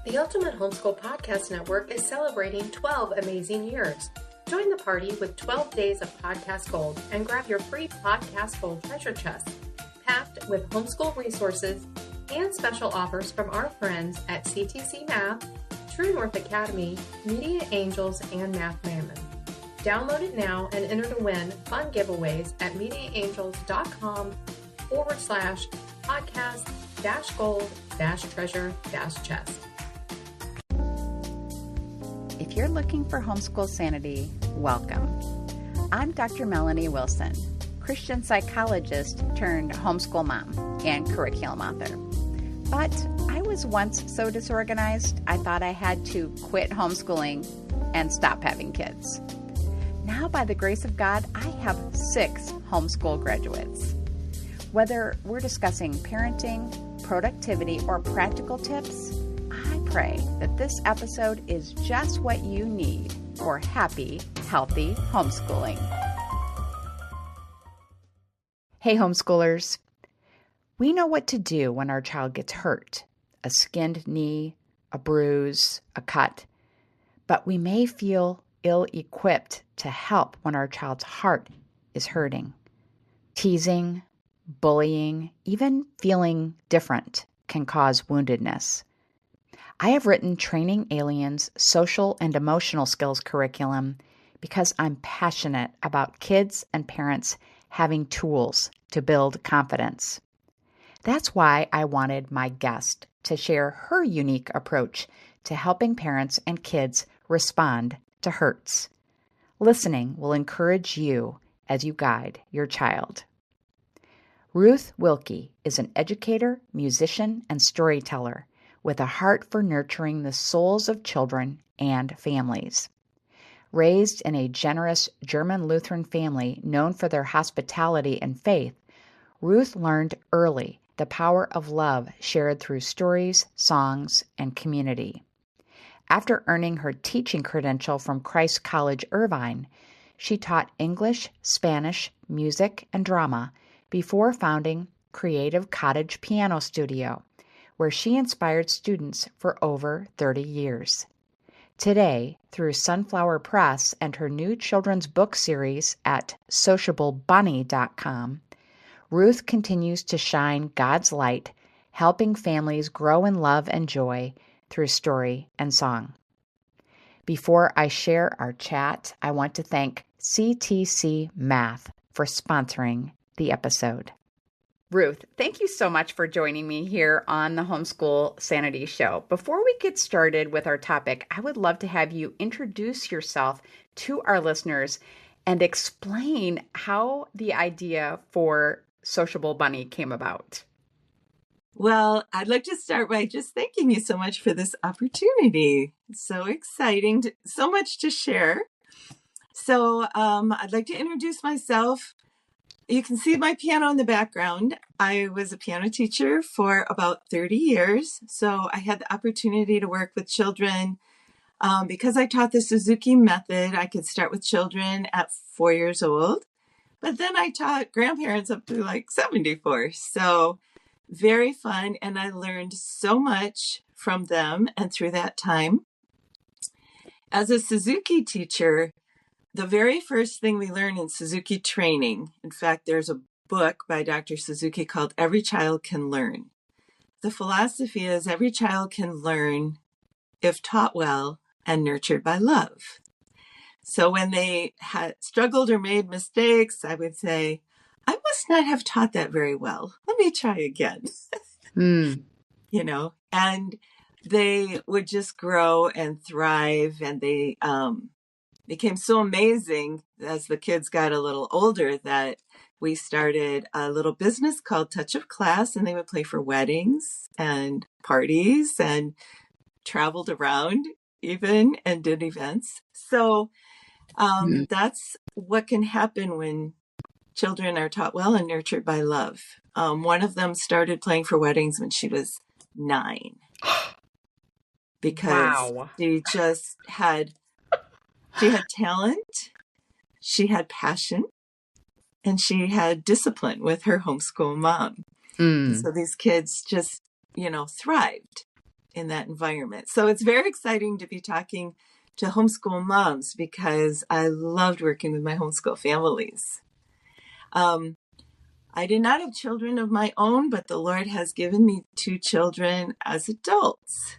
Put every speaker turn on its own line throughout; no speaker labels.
The Ultimate Homeschool Podcast Network is celebrating 12 amazing years. Join the party with 12 days of podcast gold and grab your free podcast gold treasure chest, packed with homeschool resources and special offers from our friends at CTC Math, True North Academy, Media Angels, and Math Mammon. Download it now and enter to win fun giveaways at mediaangels.com/podcast-gold-treasure-chest.
If you're looking for Homeschool Sanity, welcome. I'm Dr. Melanie Wilson, Christian psychologist turned homeschool mom and curriculum author. But I was once so disorganized, I thought I had to quit homeschooling and stop having kids. Now, by the grace of God, I have 6 homeschool graduates. Whether we're discussing parenting, productivity, or practical tips, I pray that this episode is just what you need for happy, healthy homeschooling. Hey, homeschoolers. We know what to do when our child gets hurt, a skinned knee, a bruise, a cut, but we may feel ill-equipped to help when our child's heart is hurting. Teasing, bullying, even feeling different can cause woundedness. I have written Training Aliens Social and Emotional Skills curriculum because I'm passionate about kids and parents having tools to build confidence. That's why I wanted my guest to share her unique approach to helping parents and kids respond to hurts. Listening will encourage you as you guide your child. Ruth Wilkie is an educator, musician, and storyteller with a heart for nurturing the souls of children and families. Raised in a generous German Lutheran family known for their hospitality and faith, Ruth learned early the power of love shared through stories, songs, and community. After earning her teaching credential from Christ College, Irvine, she taught English, Spanish, music, and drama before founding Creative Cottage Piano Studio, where she inspired students for over 30 years. Today, through Sunflower Press and her new children's book series at sociablebunny.com, Ruth continues to shine God's light, helping families grow in love and joy through story and song. Before I share our chat, I want to thank CTC Math for sponsoring the episode. Ruth, thank you so much for joining me here on the Homeschool Sanity Show. Before we get started with our topic, I would love to have you introduce yourself to our listeners and explain how the idea for Sociable Bunny came about.
Well, I'd like to start by just thanking you so much for this opportunity. It's so exciting, so much to share. So I'd like to introduce myself. You can see my piano in the background. I was a piano teacher for about 30 years. So I had the opportunity to work with children. Because I taught the Suzuki method, I could start with children at 4 years old. But then I taught grandparents up to like 74. So very fun. And I learned so much from them and through that time. As a Suzuki teacher, the very first thing we learn in Suzuki training, in fact, there's a book by Dr. Suzuki called Every Child Can Learn. The philosophy is every child can learn if taught well and nurtured by love. So when they had struggled or made mistakes, I would say, I must not have taught that very well. Let me try again. And they would just grow and thrive, and they became so amazing as the kids got a little older that we started a little business called Touch of Class, and they would play for weddings and parties and traveled around even and did events. So that's what can happen when children are taught well and nurtured by love. One of them started playing for weddings when she was 9 because she just had talent, she had passion, and she had discipline with her homeschool mom. So these kids just, thrived. in that environment. So it's very exciting to be talking to homeschool moms because I loved working with my homeschool families. I did not have children of my own, but the Lord has given me 2 children as adults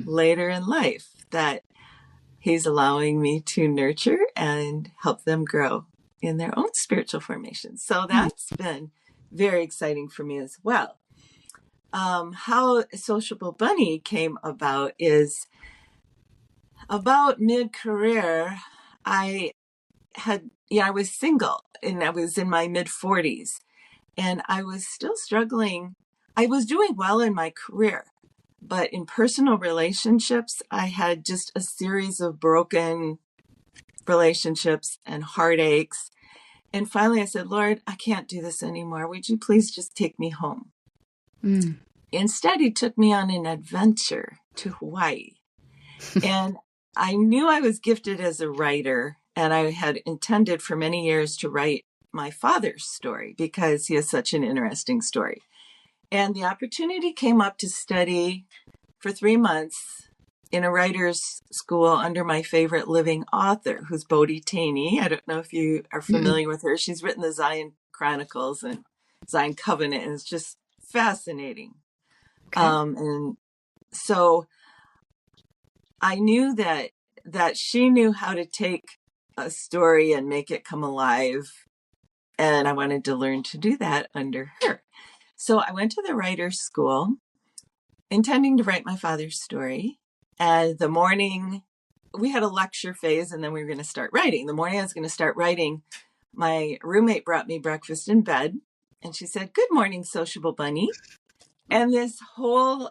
later in life that He's allowing me to nurture and help them grow in their own spiritual formation. So that's been very exciting for me as well. How Sociable Bunny came about is about mid-career. I was single and I was in my mid-40s and I was still struggling. I was doing well in my career, but in personal relationships, I had just a series of broken relationships and heartaches. And finally I said, Lord, I can't do this anymore. Would you please just take me home? Instead, He took me on an adventure to Hawaii. And I knew I was gifted as a writer, and I had intended for many years to write my father's story because he has such an interesting story. And the opportunity came up to study for 3 months in a writer's school under my favorite living author, who's Bodhi Taney. I don't know if you are familiar with her. She's written the Zion Chronicles and Zion Covenant, and it's just fascinating. Okay. And so I knew that she knew how to take a story and make it come alive. And I wanted to learn to do that under her. So I went to the writer's school intending to write my father's story. And the morning we had a lecture phase and then we were going to start writing. The morning I was going to start writing, my roommate brought me breakfast in bed and she said, "Good morning, Sociable Bunny." And this whole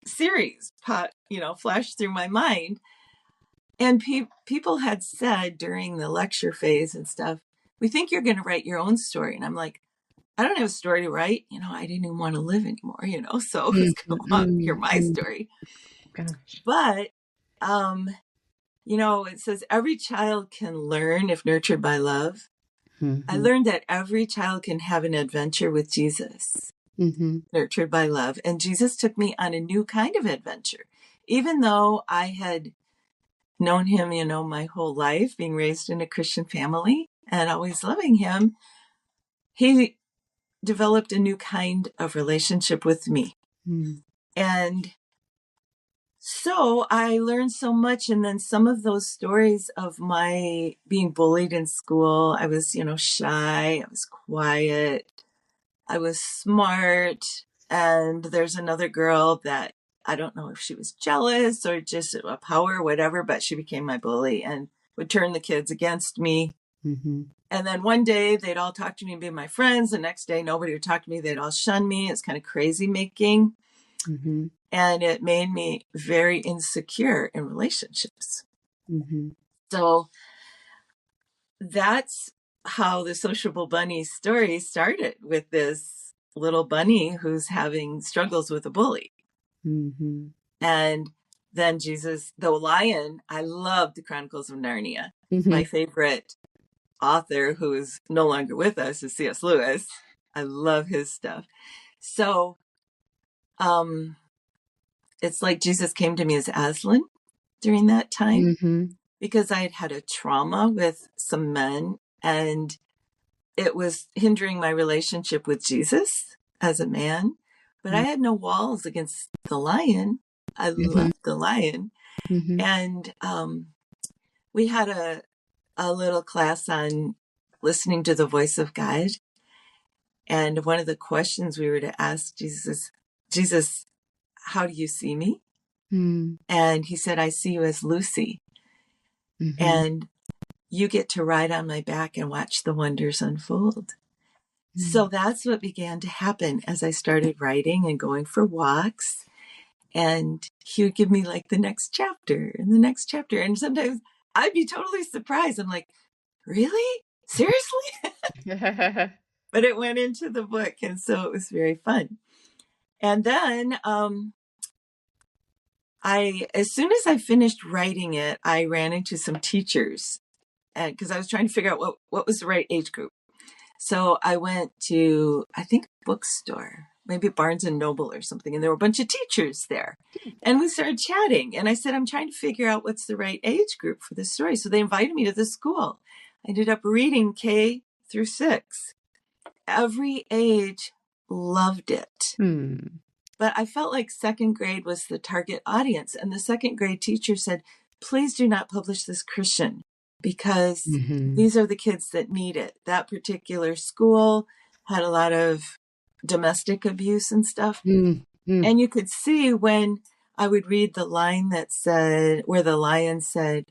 series flashed through my mind. And people had said during the lecture phase and stuff, "We think you're going to write your own story." And I'm like, I don't have a story to write. I didn't even want to live anymore, so who's going to want to hear my story?
Gosh.
But, it says every child can learn if nurtured by love. I learned that every child can have an adventure with Jesus, nurtured by love. And Jesus took me on a new kind of adventure. Even though I had known Him, my whole life, being raised in a Christian family and always loving Him, He developed a new kind of relationship with me. And so I learned so much. And then some of those stories of my being bullied in school, I was, shy, I was quiet, I was smart. And there's another girl that I don't know if she was jealous or just a power or whatever, but she became my bully and would turn the kids against me. And then one day they'd all talk to me and be my friends. The next day, nobody would talk to me. They'd all shun me. It's kind of crazy making. And it made me very insecure in relationships. So that's how the Sociable Bunny story started, with this little bunny who's having struggles with a bully. And then Jesus, the lion, I love the Chronicles of Narnia. My favorite author, who is no longer with us, is C.S. Lewis. I love his stuff. So it's like Jesus came to me as Aslan during that time because I had had a trauma with some men and it was hindering my relationship with Jesus as a man. But I had no walls against the lion. I loved the lion. And we had a little class on listening to the voice of God. And one of the questions we were to ask Jesus, how do you see me? And he said, I see you as Lucy. And you get to ride on my back and watch the wonders unfold. So that's what began to happen as I started writing and going for walks. And he would give me the next chapter and the next chapter. And sometimes I'd be totally surprised. I'm like, really? Seriously? But it went into the book. And so it was very fun. And then as soon as I finished writing it, I ran into some teachers because I was trying to figure out what was the right age group. So I went to, I think, a bookstore maybe Barnes and Noble or something. And there were a bunch of teachers there. And we started chatting. And I said, I'm trying to figure out what's the right age group for this story. So they invited me to the school. I ended up reading K through 6. Every age loved it. But I felt like second grade was the target audience. And the second grade teacher said, please do not publish this Christian, because these are the kids that need it. That particular school had a lot of domestic abuse and stuff. And you could see when I would read the line that said, where the lion said,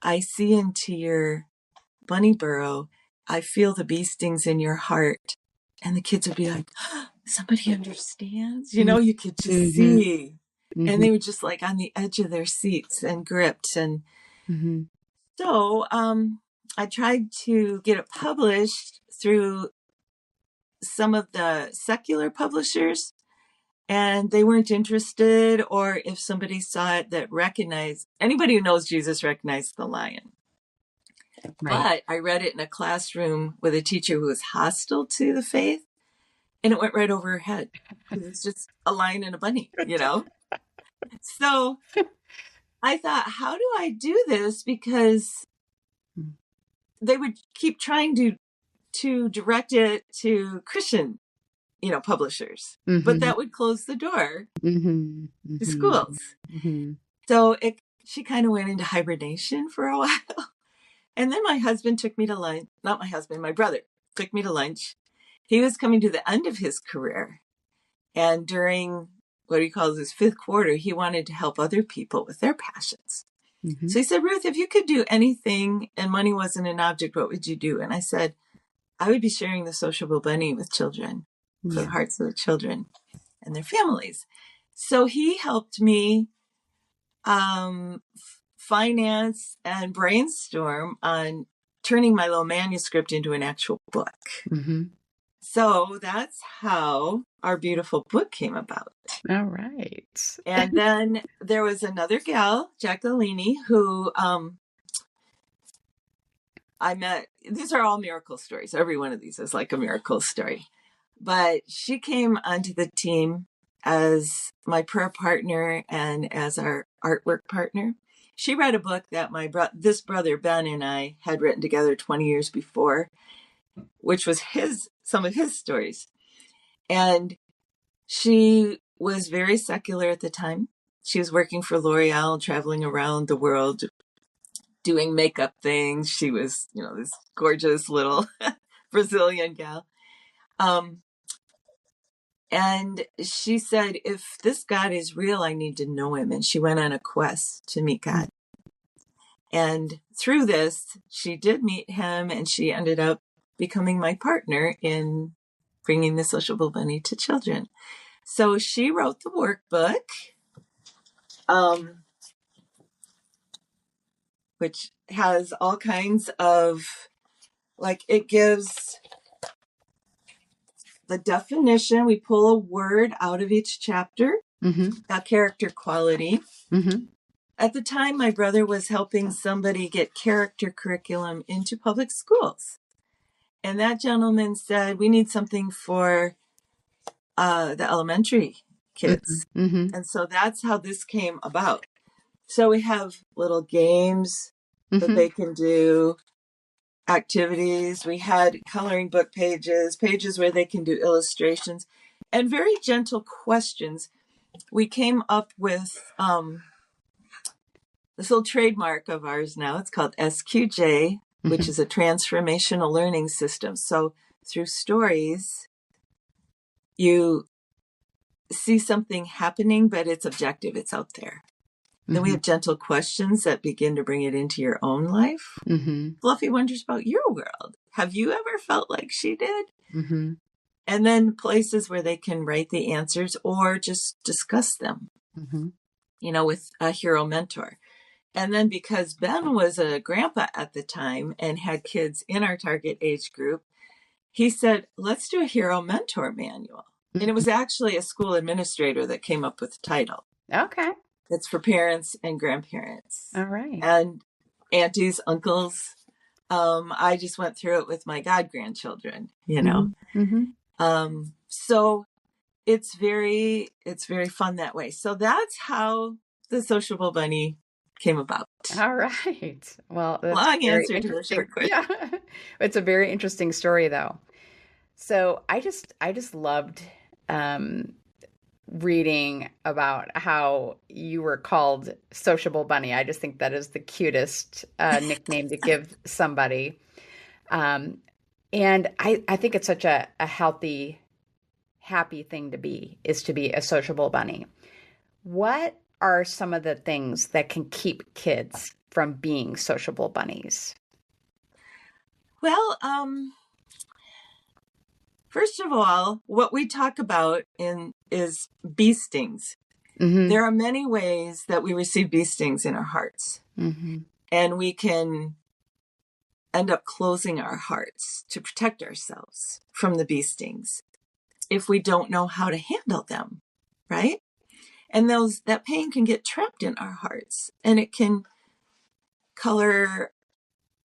I see into your bunny burrow, I feel the bee stings in your heart. And the kids would be like, oh, somebody understands. You know, you could just see. And they were just like on the edge of their seats and gripped. And so I tried to get it published through some of the secular publishers, and they weren't interested. Or if somebody saw it that recognized, anybody who knows Jesus recognized the lion. But I read it in a classroom with a teacher who was hostile to the faith, and it went right over her head. It's just a lion and a bunny, you know? So I thought, how do I do this? Because they would keep trying to direct it to Christian, publishers, but that would close the door to schools. So she kind of went into hibernation for a while. And then my husband took me to lunch. Not my husband, my brother took me to lunch. He was coming to the end of his career. And during what he calls his 5th quarter, he wanted to help other people with their passions. So he said, Ruth, if you could do anything and money wasn't an object, what would you do? And I said, I would be sharing the sociable bunny with children, for the hearts of the children and their families. So he helped me finance and brainstorm on turning my little manuscript into an actual book. So that's how our beautiful book came about.
All right.
And then there was another gal, Jacqueline, who I met. These are all miracle stories. Every one of these is like a miracle story. But she came onto the team as my prayer partner and as our artwork partner. She read a book that this brother Ben and I had written together 20 years before, which was some of his stories. And she was very secular at the time. She was working for L'Oreal, traveling around the world, doing makeup things. She was, this gorgeous little Brazilian gal. And she said, if this God is real, I need to know him. And she went on a quest to meet God. And through this, she did meet him, and she ended up becoming my partner in bringing the sociable bunny to children. So she wrote the workbook, which has all kinds of, it gives the definition. We pull a word out of each chapter, a character quality. At the time, my brother was helping somebody get character curriculum into public schools. And that gentleman said, we need something for the elementary kids. And so that's how this came about. So we have little games that they can do, activities. We had coloring book pages where they can do illustrations, and very gentle questions. We came up with this little trademark of ours now. It's called SQJ, which is a transformational learning system. So through stories, you see something happening, but it's objective. It's out there. Then we have gentle questions that begin to bring it into your own life. Fluffy wonders about your world. Have you ever felt like she did? And then places where they can write the answers or just discuss them, with a hero mentor. And then because Ben was a grandpa at the time and had kids in our target age group, he said, let's do a hero mentor manual. And it was actually a school administrator that came up with the title.
Okay.
It's for parents and grandparents.
All right.
And aunties, uncles. I just went through it with my god grandchildren, So it's very fun that way. So that's how the sociable bunny came about.
All right. Well, that's
Long
very
answer to a
interesting.
short question.
Yeah. It's a very interesting story though. So I just loved reading about how you were called Sociable Bunny. I just think that is the cutest nickname to give somebody. And I think it's such a healthy, happy thing to be, is to be a sociable bunny. What are some of the things that can keep kids from being sociable bunnies?
Well, first of all, what we talk about is bee stings.
Mm-hmm.
There are many ways that we receive bee stings in our hearts.
Mm-hmm.
And we can end up closing our hearts to protect ourselves from the bee stings if we don't know how to handle them, right? And that pain can get trapped in our hearts, and it can color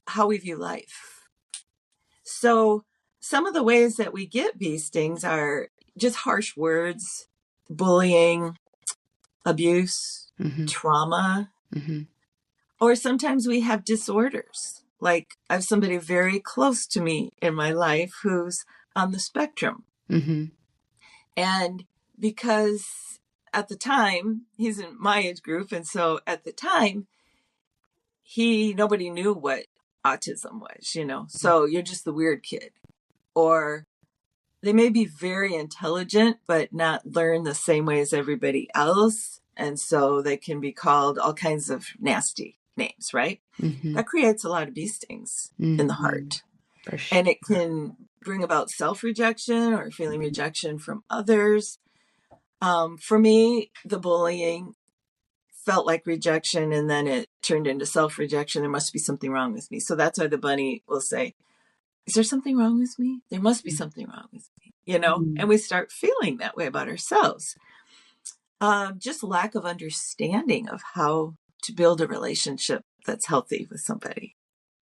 how we view life. So some of the ways that we get bee stings are just harsh words, bullying, abuse,
Mm-hmm.
trauma,
Mm-hmm.
or sometimes we have disorders. Like I have somebody very close to me in my life who's on the spectrum.
Mm-hmm.
And because at the time, he's in my age group, and so at the time, nobody knew what autism was, so you're just the weird kid. Or they may be very intelligent, but not learn the same way as everybody else. And so they can be called all kinds of nasty names, right?
Mm-hmm.
That creates a lot of bee stings in the heart.
For sure.
And it can bring about self-rejection or feeling rejection from others. For me, the bullying felt like rejection, and then it turned into self-rejection. There must be something wrong with me. So that's why the bunny will say, is there something wrong with me? There must be something wrong with me, and we start feeling that way about ourselves. Just lack of understanding of how to build a relationship that's healthy with somebody.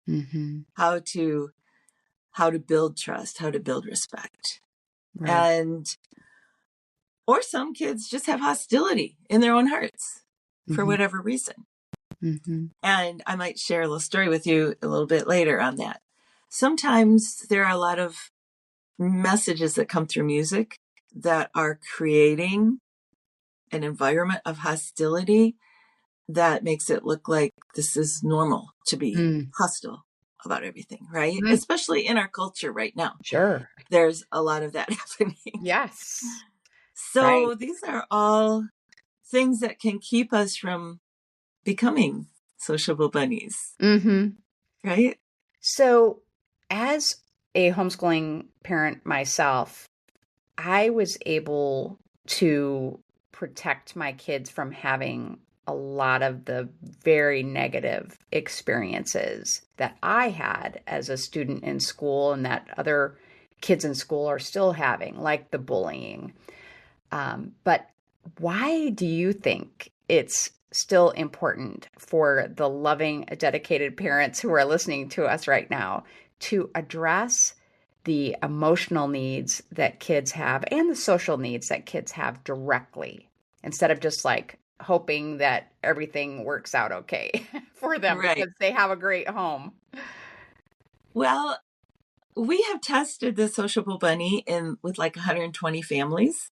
Mm-hmm.
How to build trust, how to build respect.
Right.
Or some kids just have hostility in their own hearts for whatever reason.
Mm-hmm.
And I might share a little story with you a little bit later on that. Sometimes there are a lot of messages that come through music that are creating an environment of hostility that makes it look like this is normal to be hostile about everything, right?
Mm.
Especially in our culture right now.
Sure.
There's a lot of that happening.
Yes.
So
Right.
these are all things that can keep us from becoming sociable bunnies,
Mm-hmm.
right?
So, as a homeschooling parent myself, I was able to protect my kids from having a lot of the very negative experiences that I had as a student in school and that other kids in school are still having, like the bullying. But why do you think it's still important for the loving, dedicated parents who are listening to us right now to address the emotional needs that kids have and the social needs that kids have directly, instead of just like hoping that everything works out okay for them
Right.
because they have a great home?
Well, we have tested the sociable bunny with like 120 families,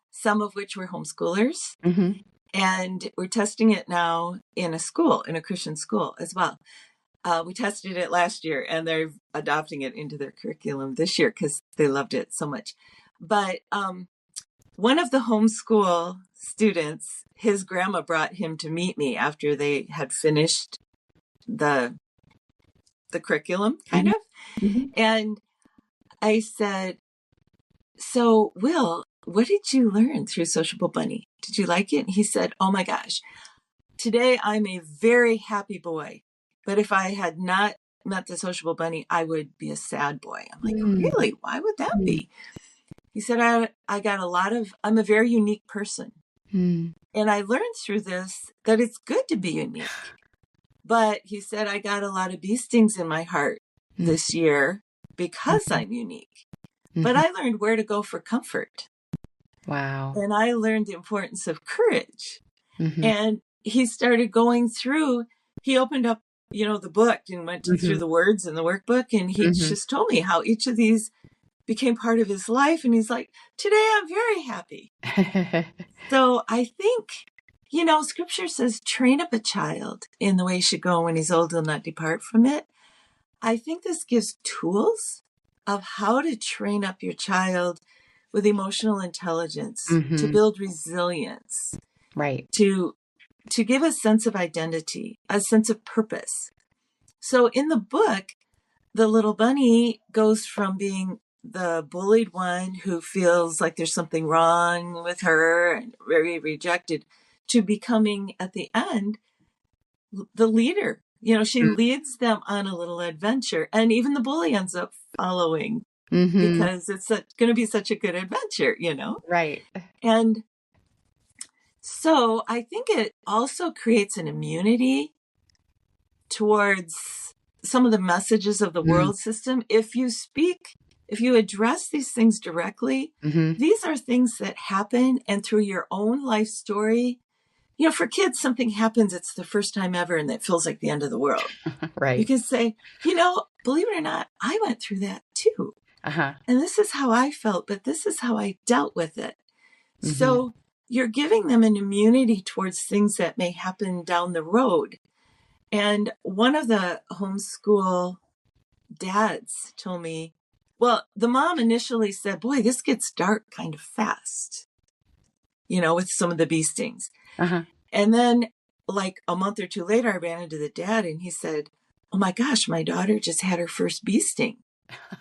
some of which were homeschoolers.
Mm-hmm.
And we're testing it now in a Christian school as well. We tested it last year, and they're adopting it into their curriculum this year because they loved it so much. But one of the homeschool students, his grandma brought him to meet me after they had finished the curriculum, kind of.
Mm-hmm.
And I said, so Will, what did you learn through Sociable Bunny? Did you like it? And he said, oh my gosh, today I'm a very happy boy. But if I had not met the Sociable Bunny, I would be a sad boy. I'm like, really? Why would that be? He said, I'm a very unique person. And I learned through this that it's good to be unique. But he said, I got a lot of bee stings in my heart this year because I'm unique. But I learned where to go for comfort.
Wow.
And I learned the importance of courage.
Mm-hmm.
And he started going through, he opened up, the book and went through the words in the workbook. And he just told me how each of these became part of his life. And he's like, today I'm very happy. So I think, scripture says, train up a child in the way he should go. When he's old, he'll not depart from it. I think this gives tools of how to train up your child with emotional intelligence, to build resilience,
right,
to give a sense of identity, a sense of purpose. So in the book, the little bunny goes from being the bullied one who feels like there's something wrong with her and very rejected, to becoming at the end the leader. She leads them on a little adventure, and even the bully ends up following because it's going to be such a good adventure,
right.
And so I think it also creates an immunity towards some of the messages of the world system. If you address these things directly, these are things that happen, and through your own life story, for kids, something happens, it's the first time ever, and it feels like the end of the world.
Right.
You can say, believe it or not, I went through that too.
Uh-huh.
And this is how I felt, but this is how I dealt with it. So you're giving them an immunity towards things that may happen down the road. And one of the homeschool dads told me, well, the mom initially said, boy, this gets dark kind of fast, with some of the bee stings. And then like a month or two later, I ran into the dad and he said, oh my gosh, my daughter just had her first bee sting,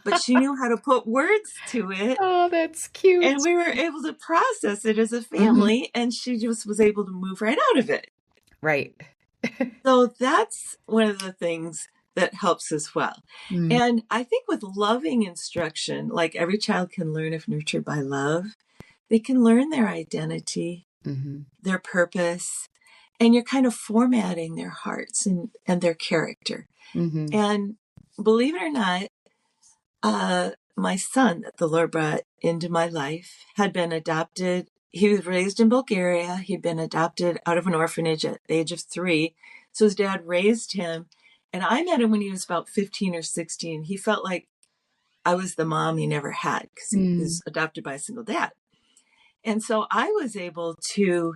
but she knew how to put words to it.
Oh, that's cute.
And we were able to process it as a family, and she just was able to move right out of it.
Right.
So that's one of the things that helps as well. And I think with loving instruction, like every child can learn if nurtured by love, they can learn their identity, their purpose, and you're kind of formatting their hearts and their character. And believe it or not, my son that the Lord brought into my life had been adopted. He was raised in Bulgaria. He'd been adopted out of an orphanage at the age of 3. So his dad raised him. And I met him when he was about 15 or 16. He felt like I was the mom he never had because he was adopted by a single dad. And so I was able to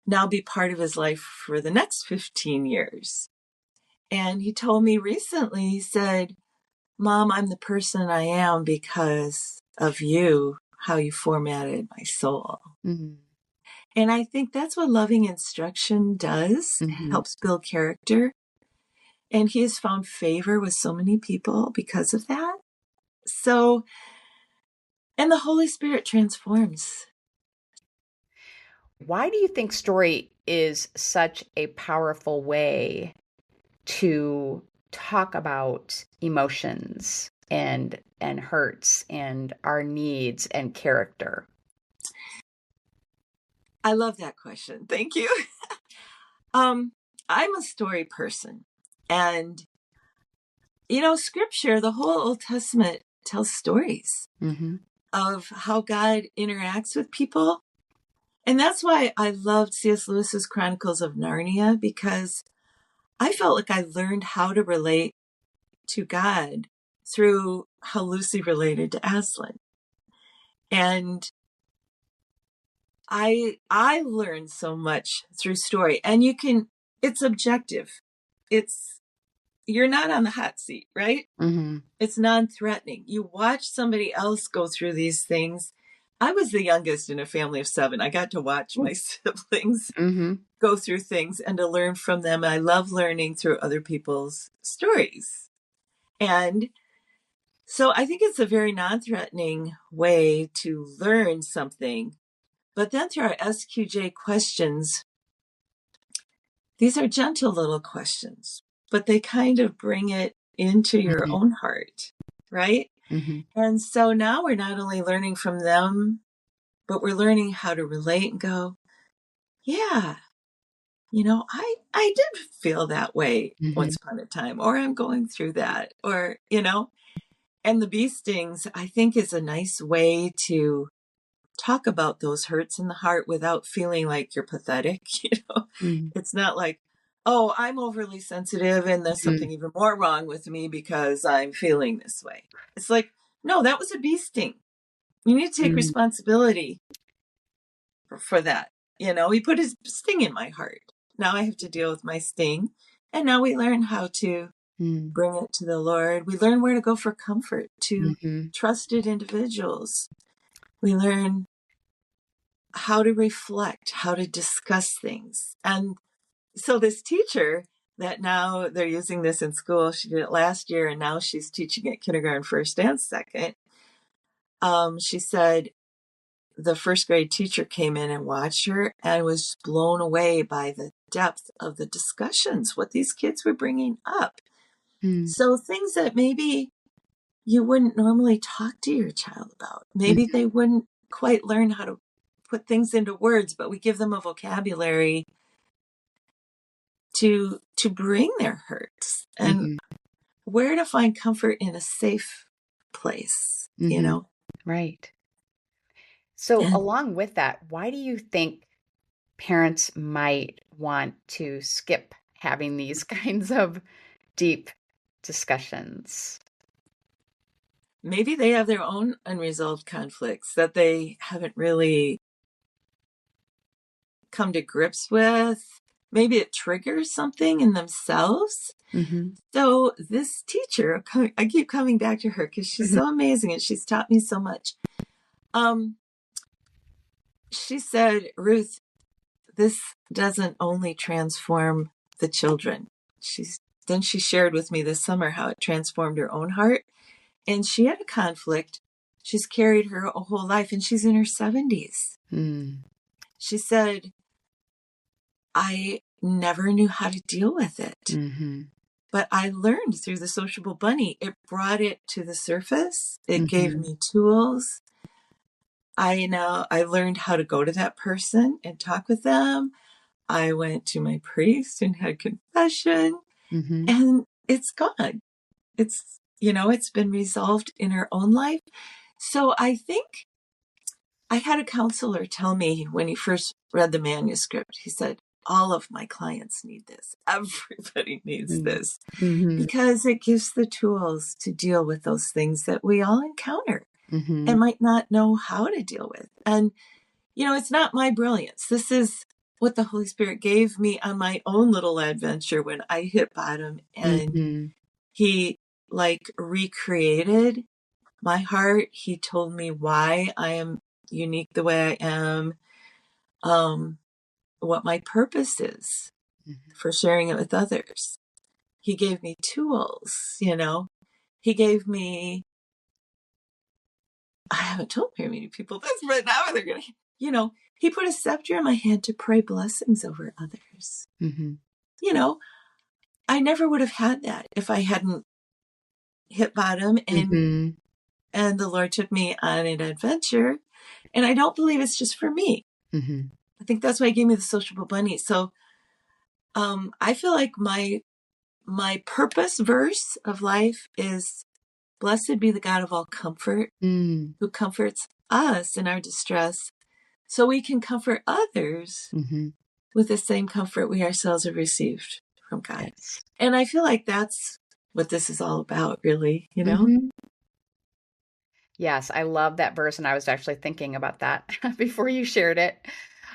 now be part of his life for the next 15 years. And he told me recently, he said, Mom, I'm the person I am because of you, how you formatted my soul. And I think that's what loving instruction does. It helps build character. And he has found favor with so many people because of that. So, and the Holy Spirit transforms.
Why do you think story is such a powerful way to talk about emotions and hurts and our needs and character?
I love that question. Thank you. I'm a story person. And, scripture, the whole Old Testament tells stories of how God interacts with people. And that's why I loved C.S. Lewis's Chronicles of Narnia, because I felt like I learned how to relate to God through how Lucy related to Aslan. And I learned so much through story. And it's objective. You're not on the hot seat, right? It's non-threatening. You watch somebody else go through these things. I was the youngest in a family of 7. I got to watch my siblings go through things and to learn from them. I love learning through other people's stories. And so I think it's a very non-threatening way to learn something. But then through our SQJ questions, these are gentle little questions, but they kind of bring it into your own heart, right? And so now we're not only learning from them, but we're learning how to relate and go, yeah, I did feel that way once upon a time, or I'm going through that, or, and the bee stings, I think, is a nice way to talk about those hurts in the heart without feeling like you're pathetic.
Mm.
It's not like, oh, I'm overly sensitive and there's something even more wrong with me because I'm feeling this way. It's like, no, that was a bee sting. You need to take responsibility for that. He put his sting in my heart. Now I have to deal with my sting. And now we learn how to bring it to the Lord. We learn where to go for comfort to trusted individuals. We learn how to reflect, how to discuss things. And so this teacher that now they're using this in school, she did it last year and now she's teaching at kindergarten first and second. She said the first grade teacher came in and watched her and was blown away by the depth of the discussions, what these kids were bringing up. So things that maybe you wouldn't normally talk to your child about. Maybe they wouldn't quite learn how to put things into words, but we give them a vocabulary to bring their hurts and where to find comfort in a safe place,
Right. So
And
along with that, why do you think parents might want to skip having these kinds of deep discussions?
maybe they have their own unresolved conflicts that they haven't really come to grips with. Maybe it triggers something in themselves. So this teacher, I keep coming back to her because she's so amazing and she's taught me so much. She said, Ruth, this doesn't only transform the children. Then she shared with me this summer how it transformed her own heart. And she had a conflict. She's carried her a whole life and she's in her 70s. She said, I never knew how to deal with it. But I learned through the Sociable Bunny. It brought it to the surface. It gave me tools. I learned how to go to that person and talk with them. I went to my priest and had confession. And it's gone. It's been resolved in her own life. So I think I had a counselor tell me when he first read the manuscript, he said, all of my clients need this. Everybody needs this because it gives the tools to deal with those things that we all encounter and might not know how to deal with. And, it's not my brilliance. This is what the Holy Spirit gave me on my own little adventure when I hit bottom and he recreated my heart. He told me why I am unique the way I am. What my purpose is for sharing it with others. He gave me tools, He gave me, I haven't told very many people this, but now they're going to, he put a scepter in my hand to pray blessings over others. I never would have had that if I hadn't hit bottom and the Lord took me on an adventure. And I don't believe it's just for me. I think that's why he gave me the Sociable Bunny. So I feel like my purpose verse of life is, blessed be the God of all comfort, who comforts us in our distress, so we can comfort others with the same comfort we ourselves have received from God.
Yes.
And I feel like that's what this is all about, really,
Yes, I love that verse. And I was actually thinking about that before you shared it.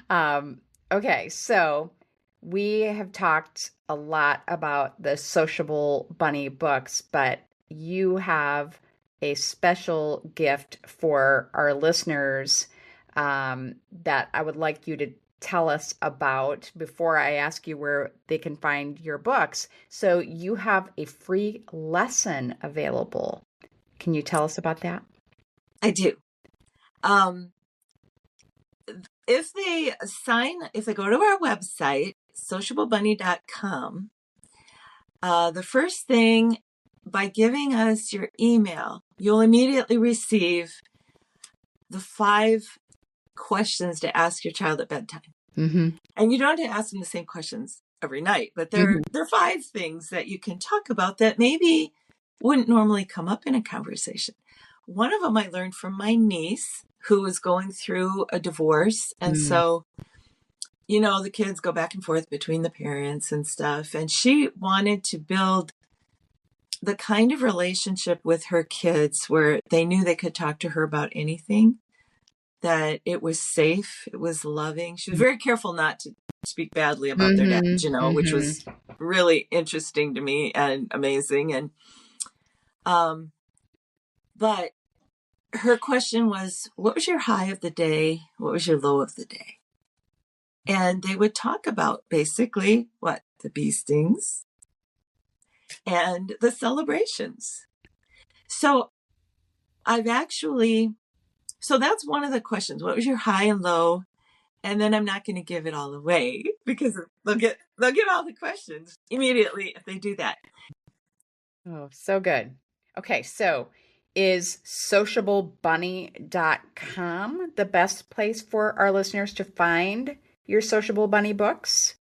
Okay, so we have talked a lot about the Sociable Bunny books, but you have a special gift for our listeners that I would like you to tell us about before I ask you where they can find your books. So you have a free lesson available. Can you tell us about that?
I do. If they go to our website, sociablebunny.com, the first thing, by giving us your email, you'll immediately receive the 5 questions to ask your child at bedtime. And you don't have to ask them the same questions every night, but there are 5 things that you can talk about that maybe wouldn't normally come up in a conversation. One of them I learned from my niece, who was going through a divorce. And so, you know, the kids go back and forth between the parents and stuff. And she wanted to build the kind of relationship with her kids where they knew they could talk to her about anything, that it was safe, it was loving. She was very careful not to speak badly about their dad, you know, which was really interesting to me and amazing. And, but her question was, what was your high of the day? What was your low of the day? And they would talk about basically what? The bee stings and the celebrations. So so that's one of the questions. What was your high and low? And then I'm not going to give it all away because they'll get all the questions immediately if they do that.
Oh, so good. Okay, so is sociablebunny.com the best place for our listeners to find your Sociable Bunny books?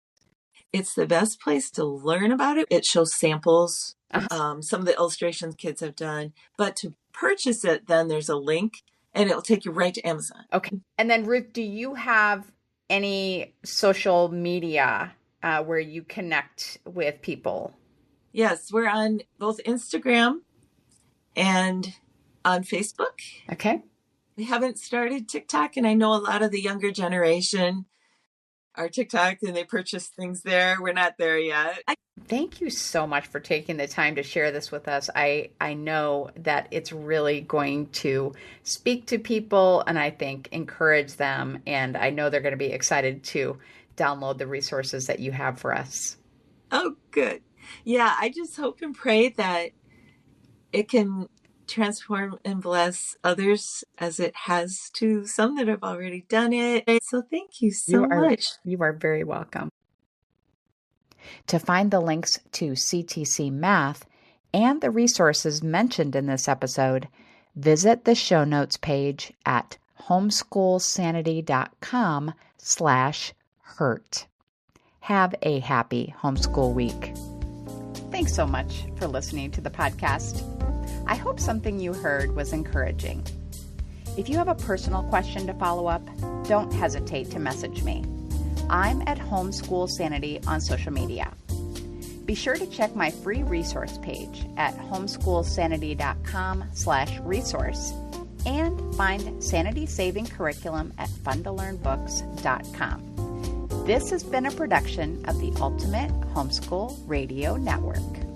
It's the best place to learn about it. It shows samples, some of the illustrations kids have done. But to purchase it, then there's a link, and it'll take you right to Amazon.
Okay. And then, Ruth, do you have any social media where you connect with people?
Yes, we're on both Instagram and on Facebook.
Okay.
We haven't started TikTok, and I know a lot of the younger generation are TikTok and they purchase things there. We're not there yet.
Thank you so much for taking the time to share this with us. I know that it's really going to speak to people and I think encourage them. And I know they're going to be excited to download the resources that you have for us.
Oh, good. Yeah, I just hope and pray that it can transform and bless others as it has to some that have already done it. So thank you so much.
You are very welcome. To find the links to CTC Math and the resources mentioned in this episode, visit the show notes page at homeschoolsanity.com/hurt. Have a happy homeschool week. Thanks so much for listening to the podcast. I hope something you heard was encouraging. If you have a personal question to follow up, don't hesitate to message me. I'm at Homeschool Sanity on social media. Be sure to check my free resource page at homeschoolsanity.com/resource and find Sanity Saving Curriculum at funtolearnbooks.com. This has been a production of the Ultimate Homeschool Radio Network.